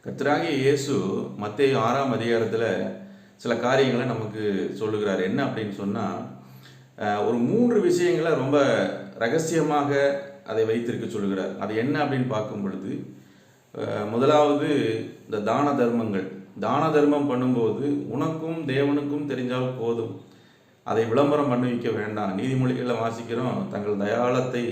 கர்த்தராகிய இயேசு மத்தேயு 6ஆம் அதிகாரத்தில் சில காரியங்களை நமக்கு சொல்லுகிறார். என்ன அப்படின்னு சொன்னால், ஒரு 3 விஷயங்களை ரொம்ப ரகசியமாக அதை வைத்திருக்க சொல்லுகிறார். அது என்ன அப்படின்னு பார்க்கும் பொழுது, முதலாவது இந்த தான தர்மங்கள். தான தர்மம் பண்ணும்போது உனக்கும் தேவனுக்கும் தெரிஞ்சால் போதும், அதை விளம்பரம் பண்ணி வைக்க வேண்டாம். நீதிமொழிகளில் வாசிக்கிறோம், தங்கள் தயாளத்தை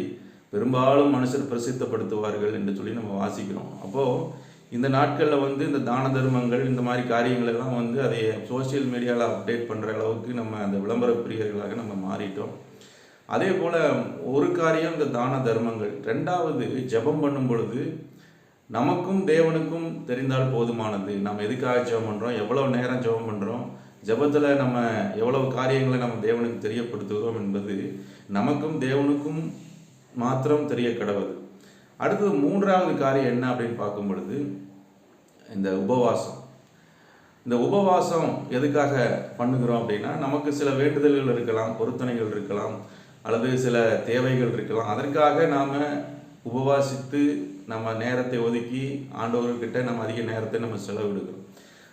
பெரும்பாலும் மனுஷர் பிரசித்தப்படுத்துவார்கள் என்று சொல்லி நம்ம வாசிக்கிறோம். அப்போது இந்த நாட்களில் இந்த தான தர்மங்கள் இந்த மாதிரி காரியங்கள் எல்லாம் அதை சோசியல் மீடியாவில் அப்டேட் பண்ணுற அளவுக்கு நம்ம அந்த விளம்பர பிரியர்களாக நம்ம மாறிட்டோம். அதே போல் ஒரு காரியம் இந்த தான தர்மங்கள். ரெண்டாவது, ஜெபம் பண்ணும் பொழுது நமக்கும் தேவனுக்கும் தெரிந்தால் போதுமானது. நம்ம எதுக்காக ஜெபம் பண்ணுறோம், எவ்வளோ நேரம் ஜெபம் பண்ணுறோம், ஜெபத்தில் நம்ம எவ்வளவு காரியங்களை நம்ம தேவனுக்கு தெரியப்படுத்துகிறோம் என்பது நமக்கும் தேவனுக்கும் மாத்திரம் தெரிய கடவுது. அடுத்தது 3வது காரியம் என்ன அப்படின்னு பார்க்கும் பொழுது, இந்த உபவாசம். இந்த உபவாசம் எதுக்காக பண்ணுகிறோம் அப்படின்னா, நமக்கு சில வேண்டுதல்கள் இருக்கலாம், பொருத்தனைகள் இருக்கலாம், அல்லது சில தேவைகள் இருக்கலாம். அதற்காக நாம் உபவாசித்து நம்ம நேரத்தை ஒதுக்கி ஆண்டவர்கிட்ட நம்ம அதிக நேரத்தை நம்ம செலவிடுகிறோம்.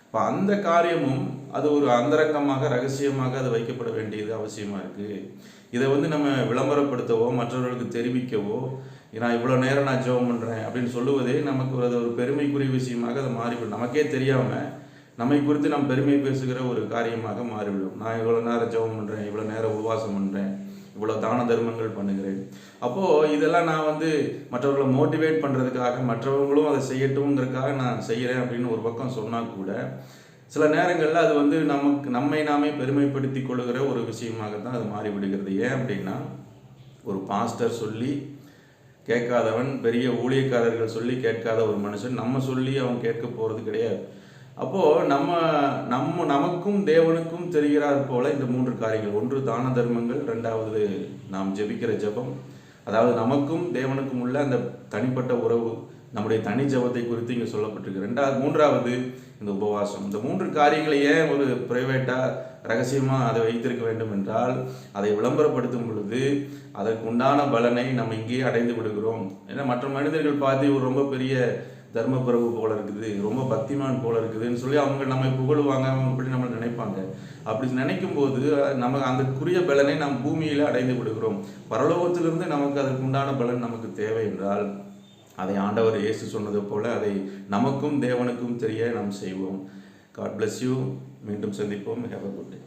இப்போ அந்த காரியமும் அது ஒரு அந்தரங்கமாக ரகசியமாக அது வைக்கப்பட வேண்டியது அவசியமாக இருக்குது. இதை நம்ம விளம்பரப்படுத்தவோ மற்றவர்களுக்கு தெரிவிக்கவோ, நான் இவ்வளோ நேரம் நான் ஜெபம் பண்ணுறேன் அப்படின்னு சொல்லுவதே நமக்கு அது ஒரு பெருமைக்குரிய விஷயமாக அது மாறிவிடும். நமக்கே தெரியாமல் நம்மை குறித்து நாம் பெருமை பேசுகிற ஒரு காரியமாக மாறிவிடும். நான் இவ்வளோ நேரம் ஜெபம் பண்ணுறேன், இவ்வளோ நேரம் உபவாசம் பண்ணுறேன், இவ்வளோ தான தர்மங்கள் பண்ணுகிறேன். அப்போது இதெல்லாம் நான் மற்றவர்களை மோட்டிவேட் பண்ணுறதுக்காக, மற்றவர்களும் அதை செய்யட்டும்ங்கிறதுக்காக நான் செய்கிறேன் அப்படின்னு ஒரு பக்கம் சொன்னால் கூட, சில நேரங்களில் அது நம்மை நாமே பெருமைப்படுத்தி கொள்ளுகிற ஒரு விஷயமாக தான் அது மாறிவிடுகிறது. ஏன் அப்படின்னா, ஒரு பாஸ்டர் சொல்லி கேட்காதவன், பெரிய ஊழியக்காரர்கள் சொல்லி கேட்காத ஒரு மனுஷன் நம்ம சொல்லி அவன் கேட்க போகிறது கிடையாது. அப்போது நமக்கும் தேவனுக்கும் தெரிகிறார் போல இந்த 3 காரியங்கள். ஒன்று தான தர்மங்கள், 2வது நாம் ஜெபிக்கிற ஜெபம், அதாவது நமக்கும் தேவனுக்கும் உள்ள அந்த தனிப்பட்ட உறவு, நம்முடைய தனி ஜெபத்தை குறித்து இங்கே சொல்லப்பட்டிருக்கு. 3வது இந்த உபவாசம். இந்த 3 காரியங்களை ஏன் ஒரு பிரைவேட்டாக ரகசியமாக அதை வைத்திருக்க வேண்டும் என்றால், அதை விளம்பரப்படுத்தும் பொழுது அதற்கு உண்டான பலனை நம்ம இங்கேயே அடைந்து விடுகிறோம். ஏன்னா மற்ற மனிதர்கள் பார்த்து ஒரு ரொம்ப பெரிய தர்மபிரபு போல இருக்குது, ரொம்ப பக்திமான் போல இருக்குதுன்னு சொல்லி அவங்க நம்மை புகழுவாங்க, அவங்க இப்படி நம்ம நினைப்பாங்க. அப்படி நினைக்கும் போது நம்ம அந்தக்குரிய பலனை நாம் பூமியில் அடைந்து விடுகிறோம். பரலோகத்திலிருந்து நமக்கு அதற்கு உண்டான பலன் நமக்கு தேவை என்றால், அதை ஆண்டவர் இயேசு சொன்னது போல அதை நமக்கும் தேவனுக்கும் தெரிய நாம் செய்வோம். God bless you. மீண்டும் சந்திப்போம். Have a good day.